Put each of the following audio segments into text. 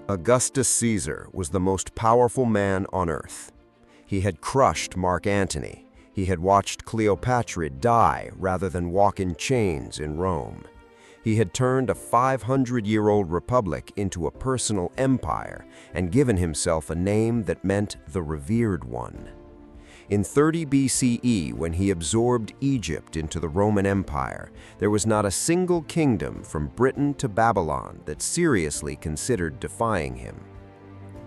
Augustus Caesar was the most powerful man on earth. He had crushed Mark Antony. He had watched Cleopatra die rather than walk in chains in Rome. He had turned a 500-year-old republic into a personal empire and given himself a name that meant the revered one. In 30 BCE, when he absorbed Egypt into the Roman Empire, there was not a single kingdom from Britain to Babylon that seriously considered defying him.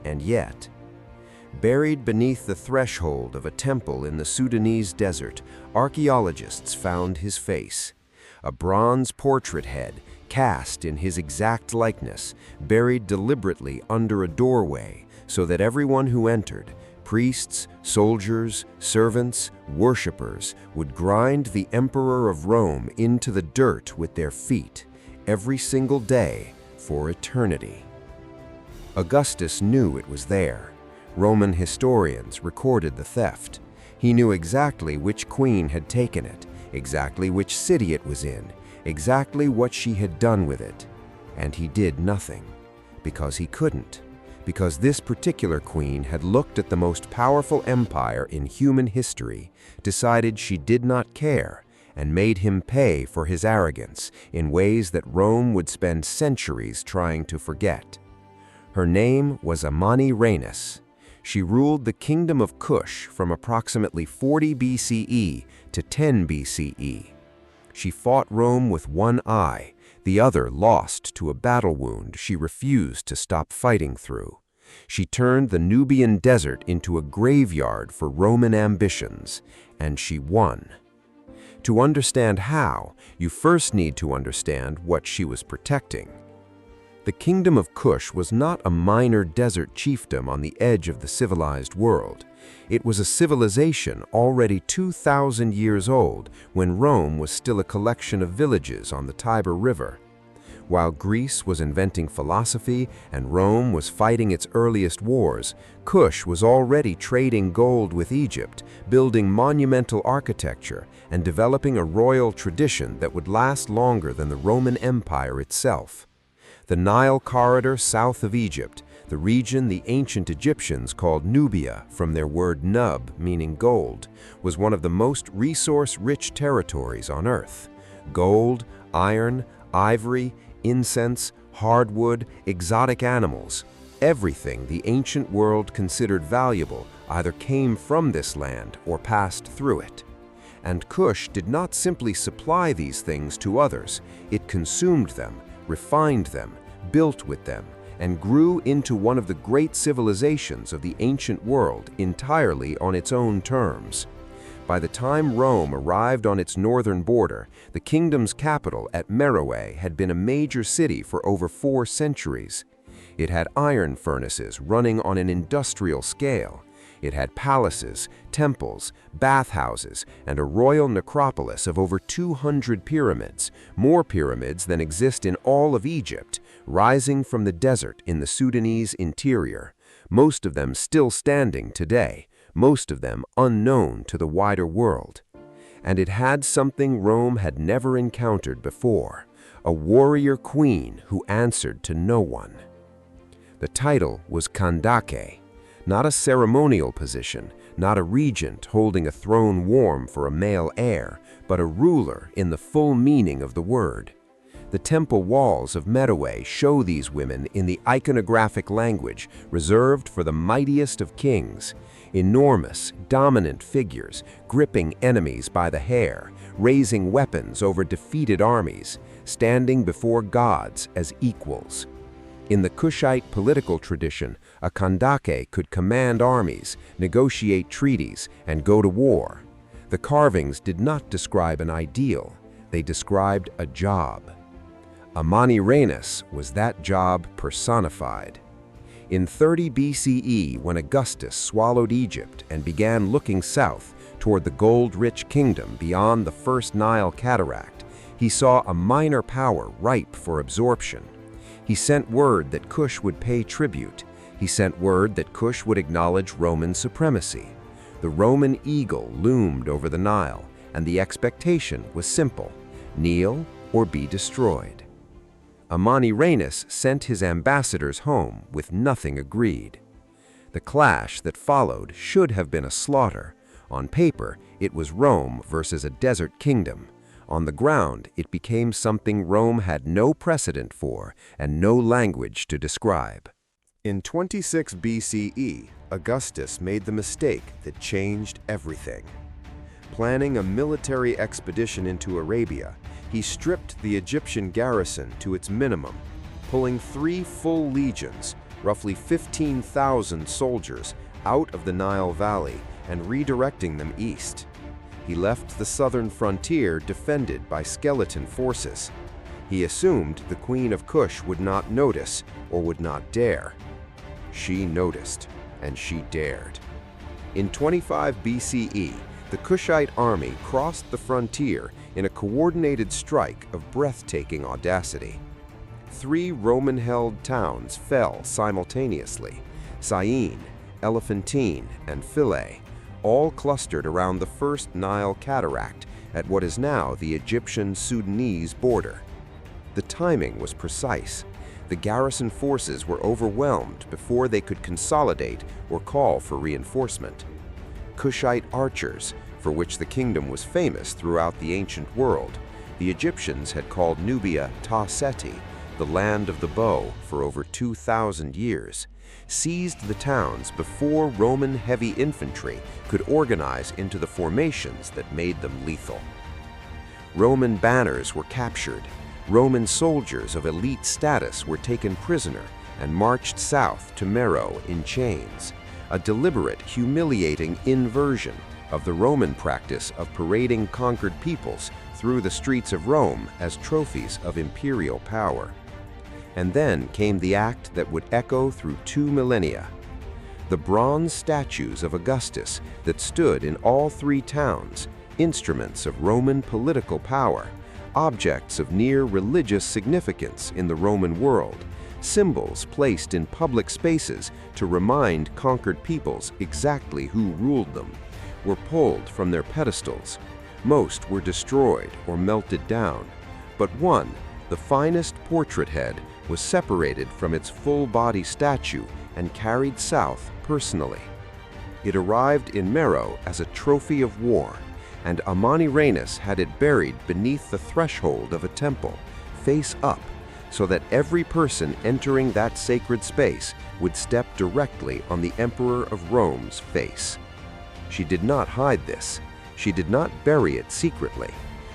And yet, buried beneath the threshold of a temple in the Sudanese desert, archaeologists found his face. A bronze portrait head, cast in his exact likeness, buried deliberately under a doorway so that everyone who entered, priests, soldiers, servants, worshippers, would grind the Emperor of Rome into the dirt with their feet, every single day for eternity. Augustus knew it was there. Roman historians recorded the theft. He knew exactly which queen had taken it, exactly which city it was in, exactly what she had done with it. And he did nothing, because he couldn't. Because this particular queen had looked at the most powerful empire in human history, decided she did not care, and made him pay for his arrogance in ways that Rome would spend centuries trying to forget. Her name was Amanirenas. She ruled the Kingdom of Kush from approximately 40 BCE to 10 BCE. She fought Rome with one eye, the other lost to a battle wound she refused to stop fighting through. She turned the Nubian desert into a graveyard for Roman ambitions, and she won. To understand how, you first need to understand what she was protecting. The Kingdom of Kush was not a minor desert chiefdom on the edge of the civilized world. It was a civilization already 2,000 years old when Rome was still a collection of villages on the Tiber River. While Greece was inventing philosophy and Rome was fighting its earliest wars, Kush was already trading gold with Egypt, building monumental architecture, and developing a royal tradition that would last longer than the Roman Empire itself. The Nile corridor south of Egypt, the region the ancient Egyptians called Nubia from their word nub, meaning gold, was one of the most resource-rich territories on Earth. Gold, iron, ivory, incense, hardwood, exotic animals, everything the ancient world considered valuable either came from this land or passed through it. And Kush did not simply supply these things to others, it consumed them, refined them, built with them, and grew into one of the great civilizations of the ancient world entirely on its own terms. By the time Rome arrived on its northern border, the kingdom's capital at Meroe had been a major city for over 4 centuries. It had iron furnaces running on an industrial scale. It had palaces, temples, bathhouses, and a royal necropolis of over 200 pyramids, more pyramids than exist in all of Egypt, rising from the desert in the Sudanese interior, most of them still standing today, most of them unknown to the wider world. And it had something Rome had never encountered before, a warrior queen who answered to no one. The title was Kandake, not a ceremonial position, not a regent holding a throne warm for a male heir, but a ruler in the full meaning of the word. The temple walls of Meroe show these women in the iconographic language reserved for the mightiest of kings. Enormous, dominant figures, gripping enemies by the hair, raising weapons over defeated armies, standing before gods as equals. In the Kushite political tradition, a Kandake could command armies, negotiate treaties, and go to war. The carvings did not describe an ideal, they described a job. Amanirenas was that job personified. In 30 BCE, when Augustus swallowed Egypt and began looking south toward the gold-rich kingdom beyond the first Nile cataract, he saw a minor power ripe for absorption. He sent word that Kush would pay tribute. He sent word that Kush would acknowledge Roman supremacy. The Roman eagle loomed over the Nile, and the expectation was simple: kneel or be destroyed. Amanirenas sent his ambassadors home with nothing agreed. The clash that followed should have been a slaughter. On paper, it was Rome versus a desert kingdom. On the ground, it became something Rome had no precedent for and no language to describe. In 26 BCE, Augustus made the mistake that changed everything. Planning a military expedition into Arabia, he stripped the Egyptian garrison to its minimum, pulling 3 full legions, roughly 15,000 soldiers, out of the Nile Valley and redirecting them east. He left the southern frontier defended by skeleton forces. He assumed the Queen of Kush would not notice or would not dare. She noticed, and she dared. In 25 BCE, the Kushite army crossed the frontier in a coordinated strike of breathtaking audacity. 3 Roman-held towns fell simultaneously: Syene, Elephantine, and Philae, all clustered around the first Nile cataract at what is now the Egyptian-Sudanese border. The timing was precise. The garrison forces were overwhelmed before they could consolidate or call for reinforcement. Kushite archers, for which the kingdom was famous throughout the ancient world, the Egyptians had called Nubia Ta Seti, the land of the bow, for over 2,000 years, seized the towns before Roman heavy infantry could organize into the formations that made them lethal. Roman banners were captured. Roman soldiers of elite status were taken prisoner and marched south to Meroe in chains, a deliberate, humiliating inversion of the Roman practice of parading conquered peoples through the streets of Rome as trophies of imperial power. And then came the act that would echo through 2 millennia. The bronze statues of Augustus that stood in all 3 towns, instruments of Roman political power, objects of near religious significance in the Roman world, symbols placed in public spaces to remind conquered peoples exactly who ruled them, were pulled from their pedestals. Most were destroyed or melted down, but one, the finest portrait head, was separated from its full-body statue and carried south personally. It arrived in Meroe as a trophy of war, and Amanirenas had it buried beneath the threshold of a temple, face up, so that every person entering that sacred space would step directly on the Emperor of Rome's face. She did not hide this. She did not bury it secretly.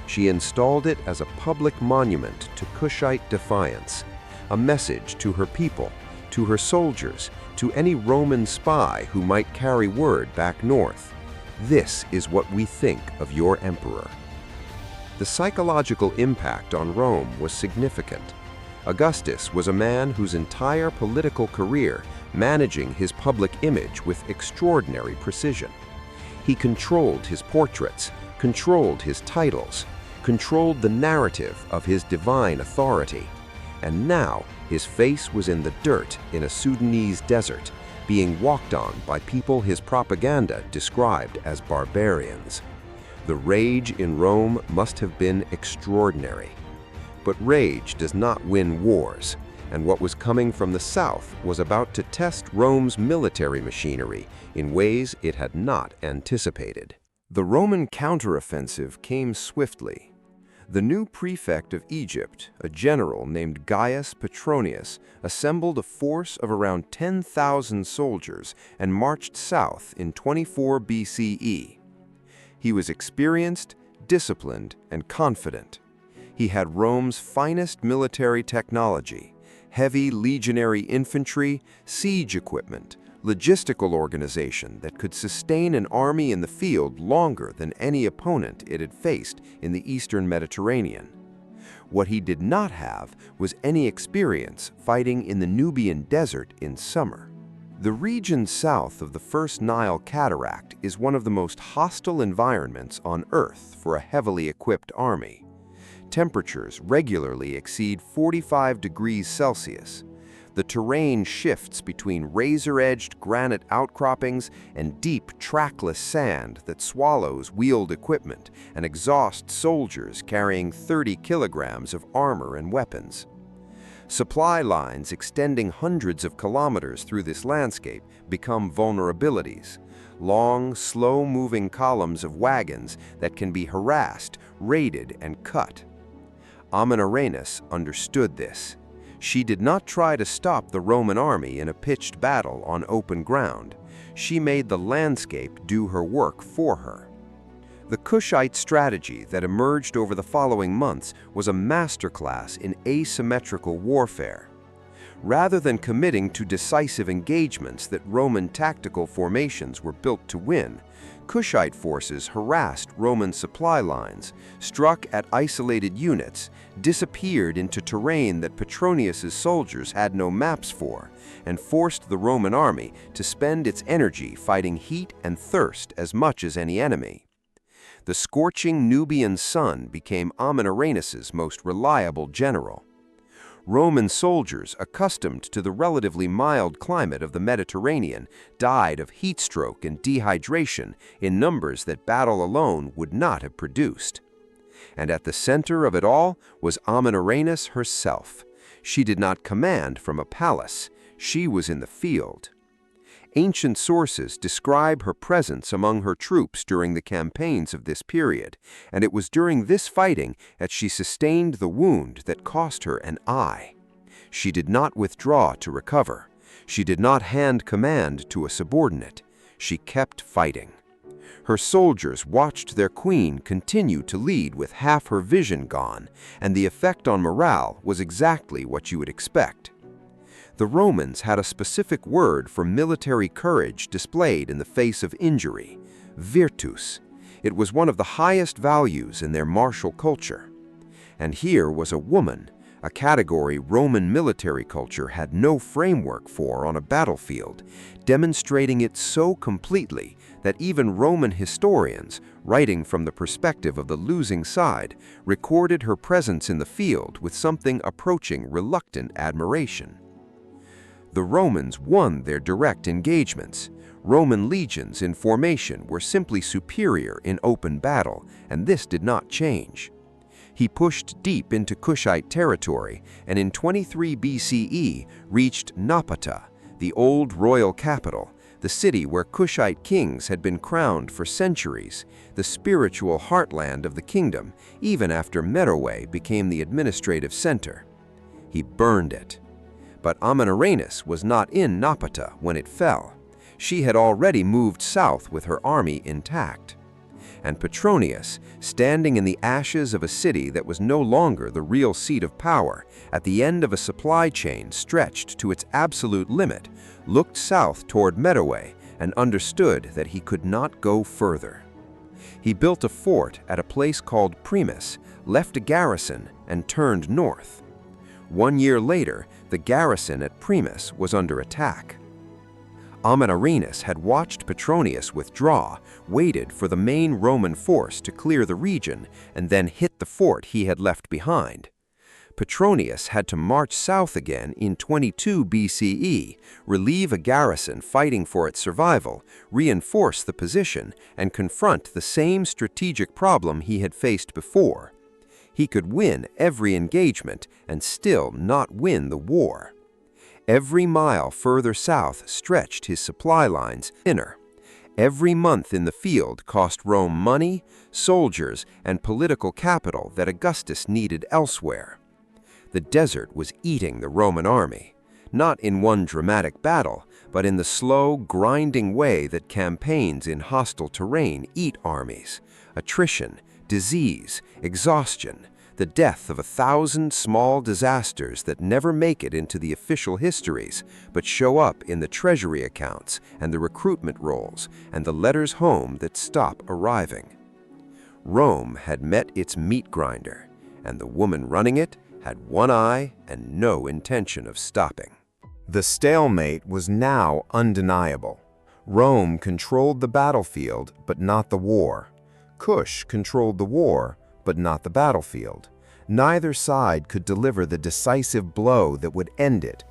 She installed it as a public monument to Kushite defiance, a message to her people, to her soldiers, to any Roman spy who might carry word back north. This is what we think of your emperor. The psychological impact on Rome was significant. Augustus was a man whose entire political career managing his public image with extraordinary precision. He controlled his portraits, controlled his titles, controlled the narrative of his divine authority. And now his face was in the dirt in a Sudanese desert, being walked on by people his propaganda described as barbarians. The rage in Rome must have been extraordinary. But rage does not win wars, and what was coming from the south was about to test Rome's military machinery in ways it had not anticipated. The Roman counteroffensive came swiftly. The new prefect of Egypt, a general named Gaius Petronius, assembled a force of around 10,000 soldiers and marched south in 24 BCE. He was experienced, disciplined, and confident. He had Rome's finest military technology, heavy legionary infantry, siege equipment, logistical organization that could sustain an army in the field longer than any opponent it had faced in the eastern Mediterranean. What he did not have was any experience fighting in the Nubian desert in summer. The region south of the first Nile cataract is one of the most hostile environments on Earth for a heavily equipped army. Temperatures regularly exceed 45 degrees Celsius. The terrain shifts between razor-edged granite outcroppings and deep, trackless sand that swallows wheeled equipment and exhausts soldiers carrying 30 kilograms of armor and weapons. Supply lines extending hundreds of kilometers through this landscape become vulnerabilities, long, slow-moving columns of wagons that can be harassed, raided, and cut. Amanirenas understood this. She did not try to stop the Roman army in a pitched battle on open ground. She made the landscape do her work for her. The Kushite strategy that emerged over the following months was a masterclass in asymmetrical warfare. Rather than committing to decisive engagements that Roman tactical formations were built to win, Kushite forces harassed Roman supply lines, struck at isolated units, disappeared into terrain that Petronius's soldiers had no maps for, and forced the Roman army to spend its energy fighting heat and thirst as much as any enemy. The scorching Nubian sun became Amanirenas's most reliable general. Roman soldiers, accustomed to the relatively mild climate of the Mediterranean, died of heat stroke and dehydration in numbers that battle alone would not have produced. And at the center of it all was Amanirenas herself. She did not command from a palace. She was in the field. Ancient sources describe her presence among her troops during the campaigns of this period, and it was during this fighting that she sustained the wound that cost her an eye. She did not withdraw to recover. She did not hand command to a subordinate. She kept fighting. Her soldiers watched their queen continue to lead with half her vision gone, and the effect on morale was exactly what you would expect. The Romans had a specific word for military courage displayed in the face of injury: virtus. It was one of the highest values in their martial culture. And here was a woman, a category Roman military culture had no framework for on a battlefield, demonstrating it so completely that even Roman historians, writing from the perspective of the losing side, recorded her presence in the field with something approaching reluctant admiration. The Romans won their direct engagements. Roman legions in formation were simply superior in open battle, and this did not change. He pushed deep into Kushite territory, and in 23 BCE reached Napata, the old royal capital, the city where Kushite kings had been crowned for centuries, the spiritual heartland of the kingdom, even after Meroe became the administrative center. He burned it. But Amanirenas was not in Napata when it fell. She had already moved south with her army intact. And Petronius, standing in the ashes of a city that was no longer the real seat of power, at the end of a supply chain stretched to its absolute limit, looked south toward Meroe and understood that he could not go further. He built a fort at a place called Primus, left a garrison, and turned north. 1 year later, the garrison at Primus was under attack. Amanirenas had watched Petronius withdraw, waited for the main Roman force to clear the region, and then hit the fort he had left behind. Petronius had to march south again in 22 BCE, relieve a garrison fighting for its survival, reinforce the position, and confront the same strategic problem he had faced before. He could win every engagement and still not win the war. Every mile further south stretched his supply lines thinner. Every month in the field cost Rome money, soldiers, and political capital that Augustus needed elsewhere. The desert was eating the Roman army, not in one dramatic battle, but in the slow, grinding way that campaigns in hostile terrain eat armies: attrition, disease, exhaustion, the death of 1,000 small disasters that never make it into the official histories, but show up in the treasury accounts and the recruitment rolls and the letters home that stop arriving. Rome had met its meat grinder, and the woman running it had one eye and no intention of stopping. The stalemate was now undeniable. Rome controlled the battlefield, but not the war. Kush controlled the war, but not the battlefield. Neither side could deliver the decisive blow that would end it.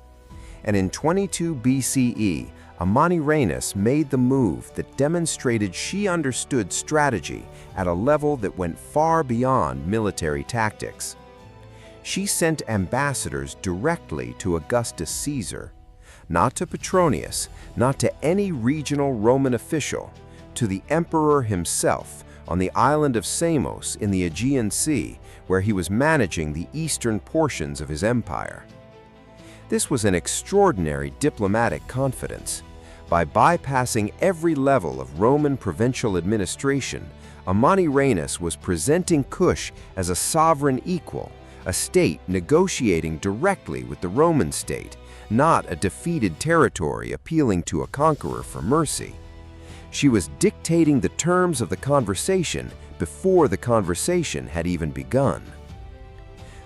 And in 22 BCE, Amanirenas made the move that demonstrated she understood strategy at a level that went far beyond military tactics. she sent ambassadors directly to Augustus Caesar, not to Petronius, not to any regional Roman official, to the emperor himself on the island of Samos in the Aegean Sea, where he was managing the eastern portions of his empire. This was an extraordinary diplomatic confidence. By bypassing every level of Roman provincial administration, Amanirenas was presenting Kush as a sovereign equal, a state negotiating directly with the Roman state, not a defeated territory appealing to a conqueror for mercy. She was dictating the terms of the conversation before the conversation had even begun.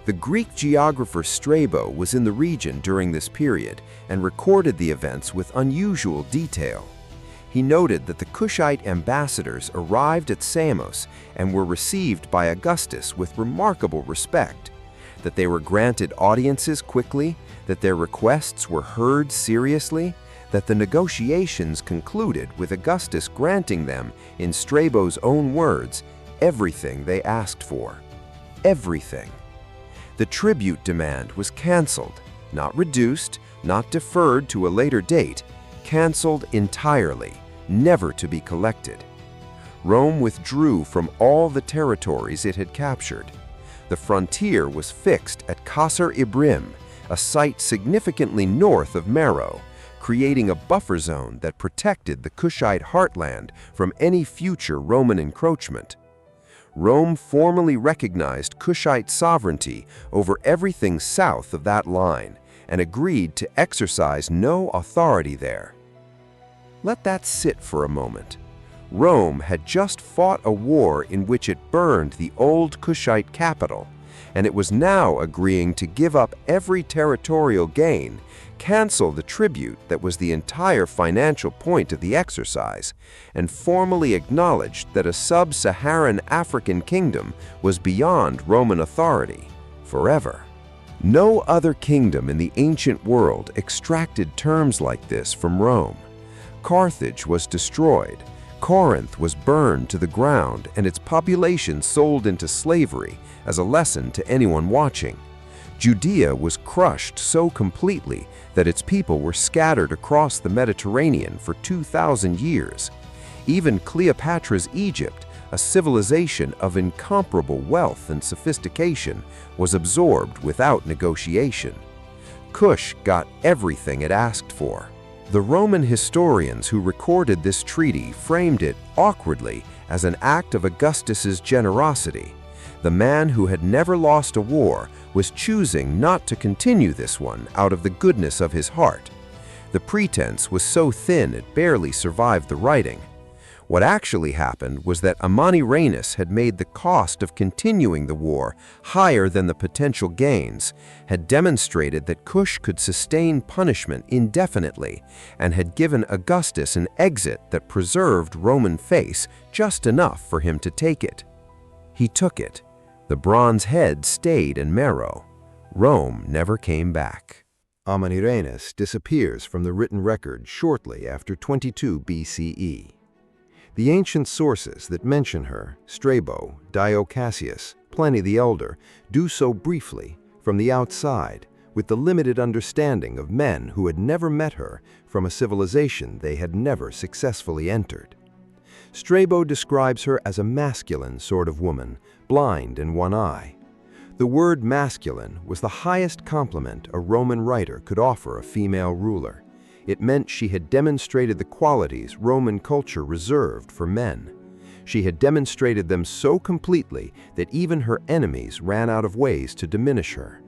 The Greek geographer Strabo was in the region during this period and recorded the events with unusual detail. He noted that the Kushite ambassadors arrived at Samos and were received by Augustus with remarkable respect, that they were granted audiences quickly, that their requests were heard seriously, that the negotiations concluded with Augustus granting them, in Strabo's own words, everything they asked for. Everything. The tribute demand was cancelled, not reduced, not deferred to a later date, cancelled entirely, never to be collected. Rome withdrew from all the territories it had captured. The frontier was fixed at Qasr Ibrim, a site significantly north of Meroe, creating a buffer zone that protected the Kushite heartland from any future Roman encroachment. Rome formally recognized Kushite sovereignty over everything south of that line and agreed to exercise no authority there. Let that sit for a moment. Rome had just fought a war in which it burned the old Kushite capital, and it was now agreeing to give up every territorial gain, cancel the tribute that was the entire financial point of the exercise, and formally acknowledged that a sub-Saharan African kingdom was beyond Roman authority, forever. No other kingdom in the ancient world extracted terms like this from Rome. Carthage was destroyed, Corinth was burned to the ground, and its population sold into slavery as a lesson to anyone watching. Judea was crushed so completely that its people were scattered across the Mediterranean for 2,000 years. Even Cleopatra's Egypt, a civilization of incomparable wealth and sophistication, was absorbed without negotiation. Kush got everything it asked for. The Roman historians who recorded this treaty framed it awkwardly as an act of Augustus's generosity. The man who had never lost a war was choosing not to continue this one out of the goodness of his heart. The pretense was so thin it barely survived the writing. What actually happened was that Amanirenas had made the cost of continuing the war higher than the potential gains, had demonstrated that Kush could sustain punishment indefinitely, and had given Augustus an exit that preserved Roman face just enough for him to take it. He took it. The bronze head stayed in Meroe. Rome never came back. Amanirenas disappears from the written record shortly after 22 BCE. The ancient sources that mention her, Strabo, Dio Cassius, Pliny the Elder, do so briefly, from the outside, with the limited understanding of men who had never met her from a civilization they had never successfully entered. Strabo describes her as a masculine sort of woman, blind in one eye. The word masculine was the highest compliment a Roman writer could offer a female ruler. It meant she had demonstrated the qualities Roman culture reserved for men. She had demonstrated them so completely that even her enemies ran out of ways to diminish her.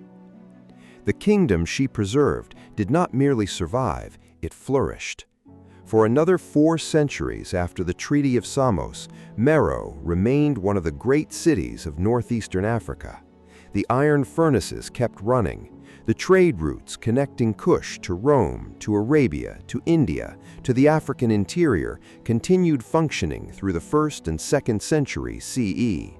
The kingdom she preserved did not merely survive, it flourished. For another 4 centuries after the Treaty of Samos, Meroe remained one of the great cities of northeastern Africa. The iron furnaces kept running. The trade routes connecting Kush to Rome, to Arabia, to India, to the African interior continued functioning through the 1st and 2nd century CE.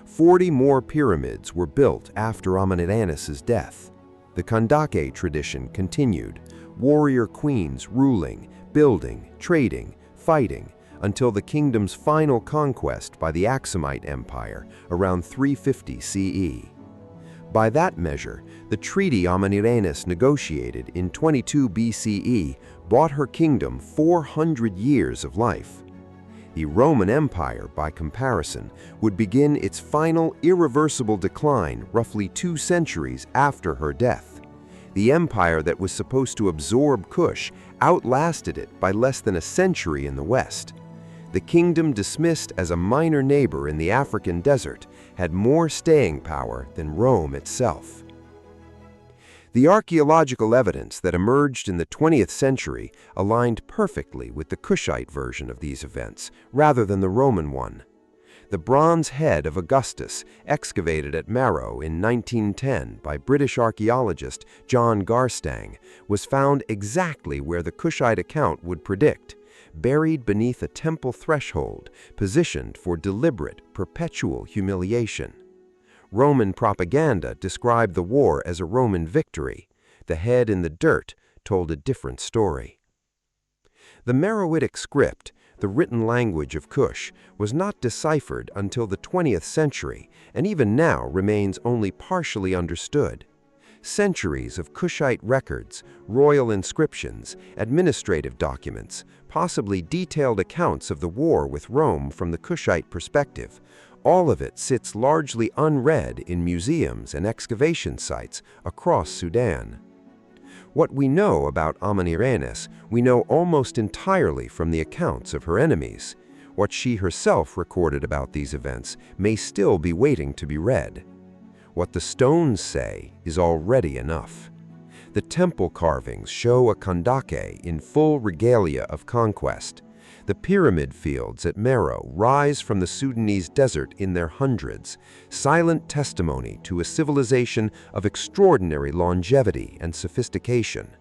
40 more pyramids were built after Amanirenas' death. The Kandake tradition continued, warrior queens ruling, building, trading, fighting, until the kingdom's final conquest by the Aksumite Empire around 350 CE. By that measure, the treaty Amanirenas negotiated in 22 BCE bought her kingdom 400 years of life. The Roman Empire, by comparison, would begin its final irreversible decline roughly 2 centuries after her death. The empire that was supposed to absorb Kush outlasted it by less than a century in the west. The kingdom, dismissed as a minor neighbor in the African desert, had more staying power than Rome itself. The archaeological evidence that emerged in the 20th century aligned perfectly with the Kushite version of these events, rather than the Roman one. The bronze head of Augustus, excavated at Meroe in 1910 by British archaeologist John Garstang, was found exactly where the Kushite account would predict, buried beneath a temple threshold, positioned for deliberate, perpetual humiliation. Roman propaganda described the war as a Roman victory. The head in the dirt told a different story. The Meroitic script, the written language of Kush, was not deciphered until the 20th century, and even now remains only partially understood. Centuries of Kushite records, royal inscriptions, administrative documents, possibly detailed accounts of the war with Rome from the Kushite perspective, all of it sits largely unread in museums and excavation sites across Sudan. What we know about Amanirenas, we know almost entirely from the accounts of her enemies. What she herself recorded about these events may still be waiting to be read. What the stones say is already enough. The temple carvings show a Kandake in full regalia of conquest. The pyramid fields at Meroe rise from the Sudanese desert in their hundreds, silent testimony to a civilization of extraordinary longevity and sophistication.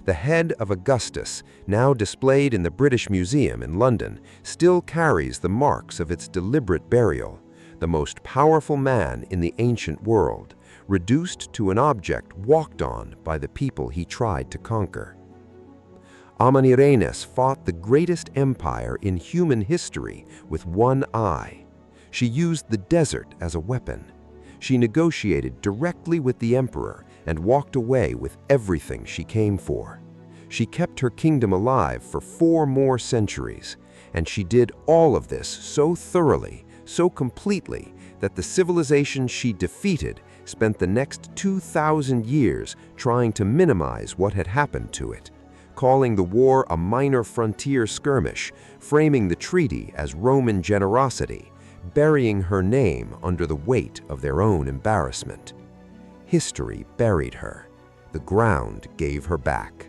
The head of Augustus, now displayed in the British Museum in London, still carries the marks of its deliberate burial, the most powerful man in the ancient world, reduced to an object walked on by the people he tried to conquer. Amanirenas fought the greatest empire in human history with one eye. She used the desert as a weapon. She negotiated directly with the emperor and walked away with everything she came for. She kept her kingdom alive for 4 more centuries, and she did all of this so thoroughly, so completely, that the civilization she defeated spent the next 2,000 years trying to minimize what had happened to it, calling the war a minor frontier skirmish, framing the treaty as Roman generosity, burying her name under the weight of their own embarrassment. History buried her. The ground gave her back.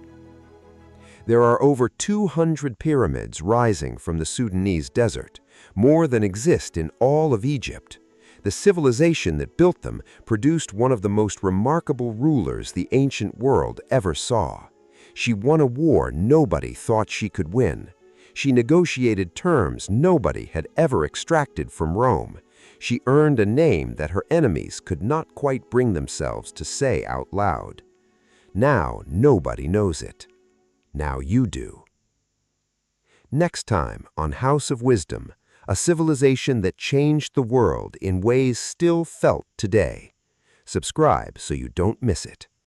There are over 200 pyramids rising from the Sudanese desert, more than exist in all of Egypt. The civilization that built them produced one of the most remarkable rulers the ancient world ever saw. She won a war nobody thought she could win. She negotiated terms nobody had ever extracted from Rome. She earned a name that her enemies could not quite bring themselves to say out loud. Now nobody knows it. Now you do. Next time on House of Wisdom, a civilization that changed the world in ways still felt today. Subscribe so you don't miss it.